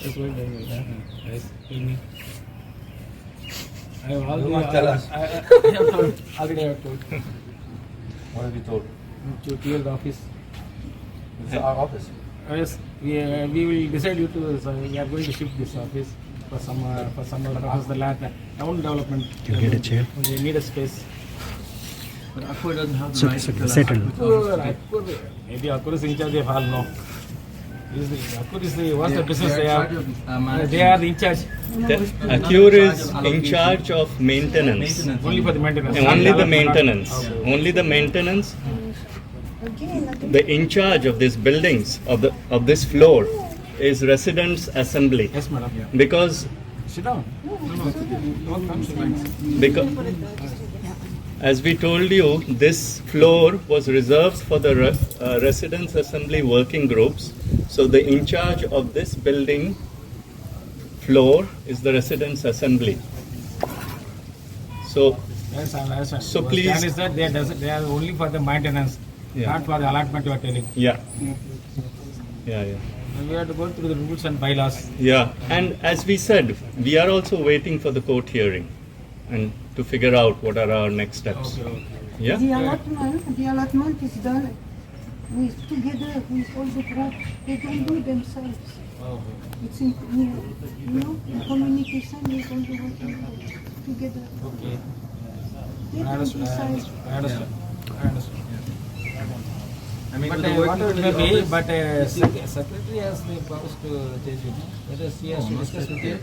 That's why yes, tell me. I have You already must tell us. I have told. Already I have told. What have you told? To clear the office. It's our office. Yes, we will decide you to. So we are going to shift this office for some purpose. The land development. You get a chair? We need a space. But Akbar doesn't have the So, right so to tell us. settle. Maybe Akkur is in charge of all now. Akkur is the what's the business they are? They are in charge. Accure is in charge of maintenance. Only for the maintenance. Only the maintenance. Okay. Only the maintenance. The in charge of these buildings, of this floor, is residents' assembly. Yes, madam. Because Sit down. because as we told you, this floor was reserved for the residents' assembly working groups. So the in charge of this building floor is the residents' assembly. So Yes, I understand. So What please- stand is that they are only for the maintenance, Yeah. not for the allotment you are telling. yeah, yeah. And we have to go through the rules and bylaws. Yeah, and as we said, we are also waiting for the court hearing and to figure out what are our next steps. Okay. Yeah? The allotment is done with together with all the groups. They don't do themselves. Oh, It's in, in communication with all the working groups together. okay. They I don't understand. decide. I understand. I understand. I mean, But with the what working it may committee be, office- but secretary has the powers to change it. Whether she has to discuss with you,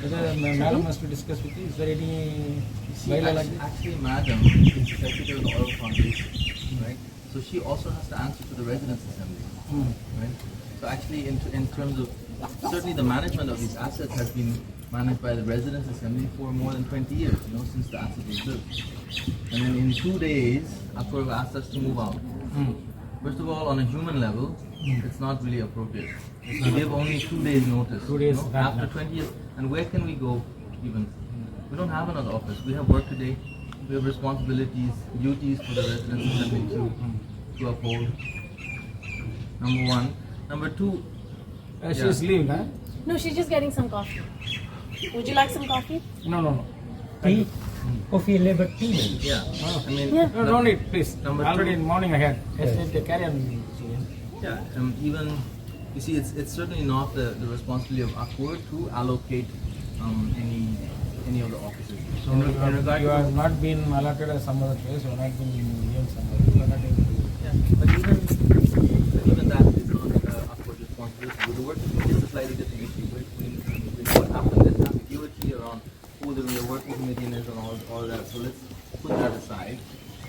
whether madam has to discuss with you. Is there any bylaw like this? Actually, madam is secretary of the Auroville Foundation, right? So she also has to answer to the residents' assembly, right? So actually, in terms of certainly the management of these assets has been managed by the residents' assembly for more than 20 years, since the asset was built. And then in 2 days, Akbar asked us to move out. First of all, on a human level, it's not really appropriate. We give only 2 days notice. 2 days, after 20 years. And where can we go even? We don't have another office. We have work today. We have responsibilities, duties for the residents assembly to uphold. Number one. Number two, She is leaving, huh? No, she's just getting some coffee. Would you like some coffee? No. Tea? Coffee, labor tea. yeah. I mean, No, no need, please. Number Already two. in morning I had. Yes, they carry on. yeah. Even you see, it's certainly not the responsibility of Akbar to allocate any of the offices. So in regard you to have not been allotted as some other place, you have not been given some other. You are not able to. yeah, but even that is not Akbar's responsibility. With the working committee, it's a slightly different issue. We know what happened. There's ambiguity around who the real working committee is and all that. So let's put that aside.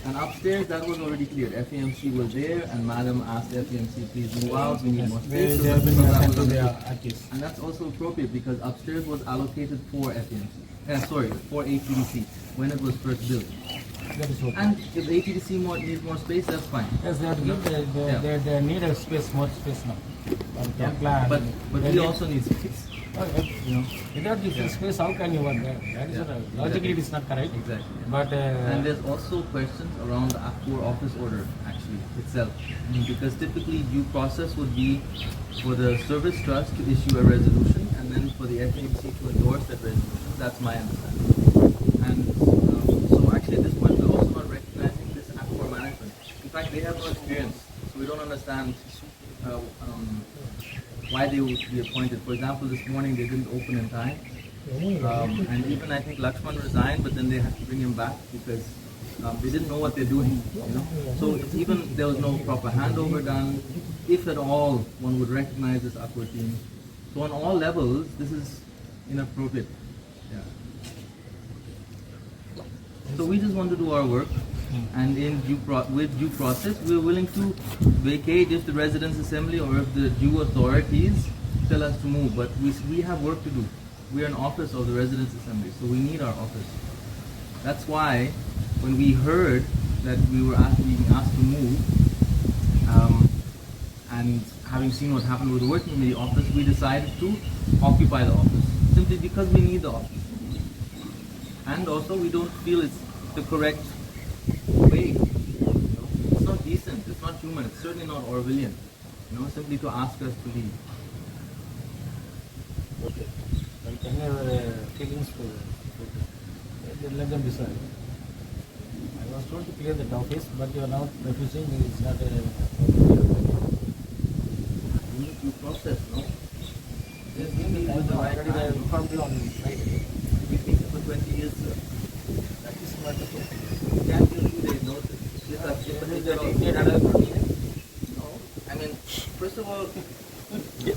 And upstairs, that was already cleared. FAMC was there, and Madam asked FAMC, please move out. We need more They space. have been So that assigned was to the understood. artists. And that's also appropriate because upstairs was allocated for FAMC. For ATDC when it was first built. That is okay. And if ATDC needs more space, that's fine. Yes, they have to give. They need a space, more space now. For the Yeah, plan. but They we need- also need space. Oh, yes. Without the space, how can you work there? That is logically it is not correct. Exactly. But And there's also questions around the Akbar office order actually itself. Because typically due process would be for the service trust to issue a resolution and then for the FAMC to endorse that resolution. That's my understanding. And so actually at this point we're also not recognizing this Akbar management. In fact, they have no experience. So we don't understand why they would be appointed. For example, this morning they didn't open in time. And even I think Lakshman resigned, but then they had to bring him back because they didn't know what they're doing. So it's even there was no proper handover done. If at all, one would recognize this Akbar team. So on all levels, this is inappropriate. Yeah. So we just want to do our work, and with due process, we're willing to vacate if the residents' assembly or if the due authorities tell us to move. But we have work to do. We're an office of the residents' assembly, so we need our office. That's why when we heard that we were being asked to move, and having seen what happened with the working committee office, we decided to occupy the office simply because we need the office. And also we don't feel it's the correct way. It's not decent, it's not human, it's certainly not Aurovillian, simply to ask us to leave. tell me your feelings to let them decide. I was told to clear that office, but you are now refusing. It's not a You process, no? Yes, give me time. Already I informed you on Friday. We've been here for 20 years, sir. That is not the case. You can't give 2 days notice. Yes, I've given it all. No. I mean, first of all,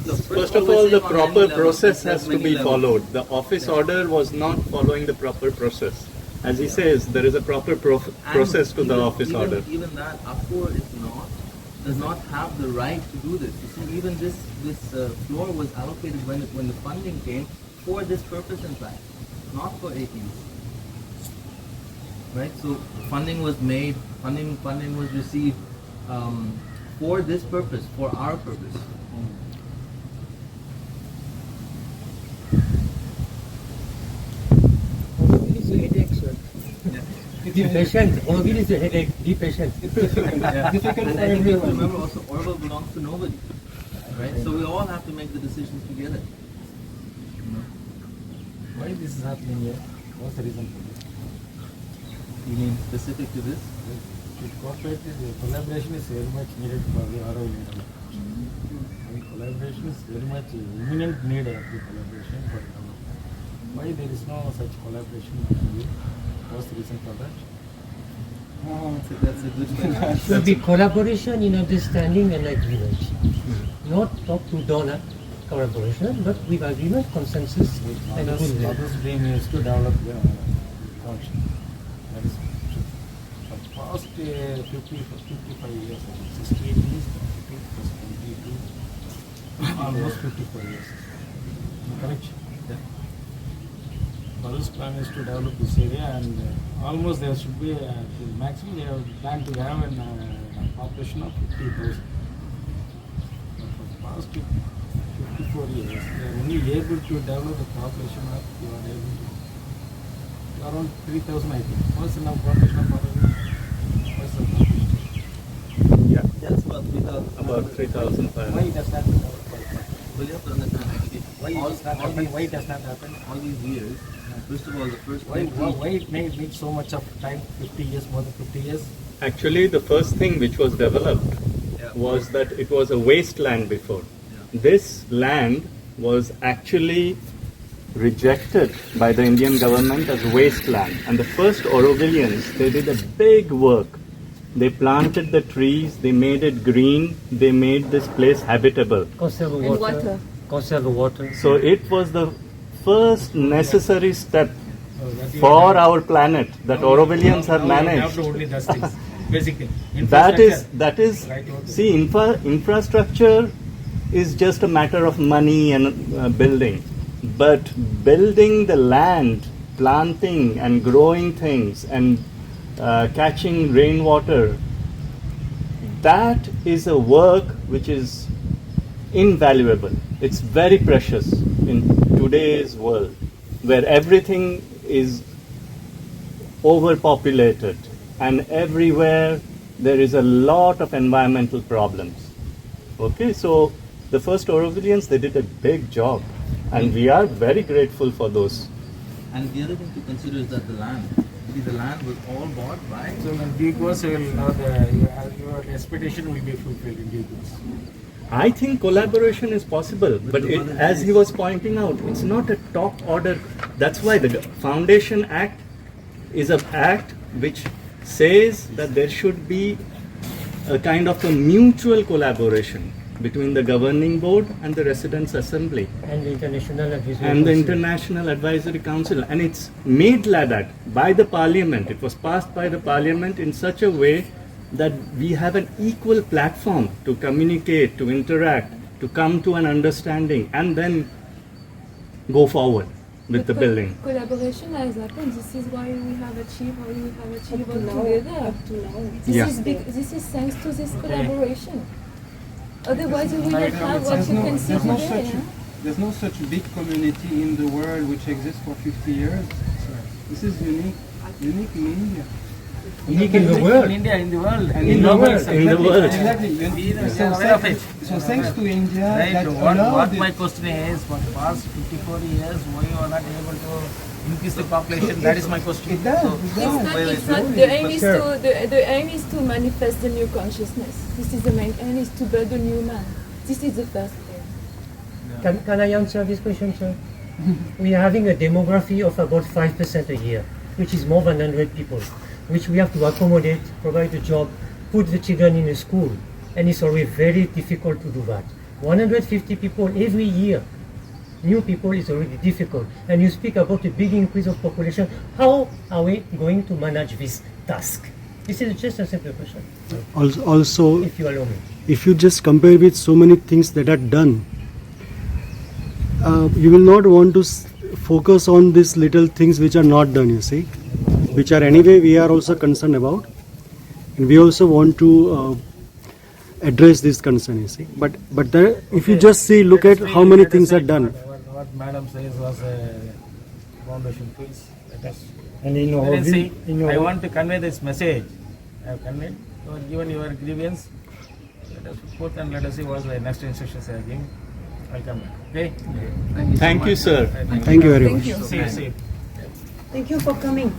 look, First of we're all, the saying on proper many levels, process there's has to many be levels. followed. The office order was not following the proper process. As he says, there is a proper process to the office order. Even that Accor does not have the right to do this. You see, even this floor was allocated when the funding came for this purpose, in fact, not for 18. Right? So funding was made, funding was received for this purpose, for our purpose. Auroville is a headache, sir. Be patient. Auroville is a headache. Be patient. Difficult And for I think you have to everyone. remember also, Auroville belongs to nobody. Right? So we all have to make the decisions together. Why this is happening here? What's the reason for this? You mean specific to this? The corporate collaboration is very much needed for the Auroville development. And collaboration is very much imminent need of the collaboration for development. Why there is no such collaboration? What's the reason for that? That's a good question. Should be collaboration in understanding and agreement. Not top to dollar collaboration, but with agreement, consensus, and goodwill. Others' dream is to develop the function. That is true. For past 55 years, 68 years, 50 plus 22, almost 54 years. Correct? Yeah. Baru's plan is to develop this area, and almost there should be the maximum they have planned to have a population of 50,000. But for the past 54 years, they are only able to develop the population of around 3,000, I think. What's the now population of Auroville? What's the population? Yeah, That's about 3,000. about 3,500. Why does that happen? Well, you have to understand actually. Why it does not happen? Why it does not happen? All these years, first of all, the first Why, 20 why it needs so much of time? 50 years, more than 50 years? Actually, the first thing which was developed was that it was a wasteland before. This land was actually rejected by the Indian government as wasteland. And the first Aurovillians, they did a big work. They planted the trees, they made it green, they made this place habitable. Conserve And water. water. Conserve water. So it was the first necessary step That you for have- our planet that Aurovillians have now you have managed. to only those things. Basically, That infrastructure. is, Right, okay. see, infrastructure is just a matter of money and building. But building the land, planting and growing things and catching rainwater, that is a work which is invaluable. It's very precious in today's world where everything is overpopulated and everywhere there is a lot of environmental problems. Okay, so the first Aurovillians, they did a big job and we are very grateful for those. And the other thing to consider is that the land was all bought by. So when due course, your expectation will be fulfilled in due course. I think collaboration is possible, but as he was pointing out, it's not a top order. That's why the Foundation Act is an act which says that there should be a kind of a mutual collaboration between the governing board and the residents' assembly And the International Advisory and the Council. International Advisory Council, and it's made like that by the parliament. It was passed by the parliament in such a way that we have an equal platform to communicate, to interact, to come to an understanding, and then go forward with the building. Collaboration has happened. This is why we have achieved what we have achieved all now. together. Up to now. Yeah. This is thanks to this collaboration. Otherwise, we will not have what you can see today. There's no such big community in the world which exists for 50 years. This is unique meaning. Unique in the world. In India, in the world. And In the world. In the world. Exactly. We are So, aware of it. so thanks to India, Right. that What allowed my it. question is, for the past 54 years, why you are not able to increase the population? That is my question. It does. So, It It's does. not, wait, it's wait. not, the aim is Sure. to, the aim is to manifest the new consciousness. This is the main aim, is to build a new man. This is the first aim. Can I answer this question, sir? We are having a demography of about 5% a year, which is more than 100 people, which we have to accommodate, provide a job, put the children in a school, and it's already very difficult to do that. 150 people every year, new people is already difficult. And you speak about a big increase of population. How are we going to manage this task? This is just a simple question, Also, if you allow me. if you just compare with so many things that are done, you will not want to focus on these little things which are not done, you see, which are anyway we are also concerned about, and we also want to address this concern, you see. But there, if you just see, look at how many things are done. What Madam says was a foundation piece. Let us And in let us see. in I want to convey this message. I have conveyed. You have given your grievance. Let us put and let us see what the next instructions are giving. I'll come back. Okay? Thank you, sir. Thank you very much. See you. Thank you for coming.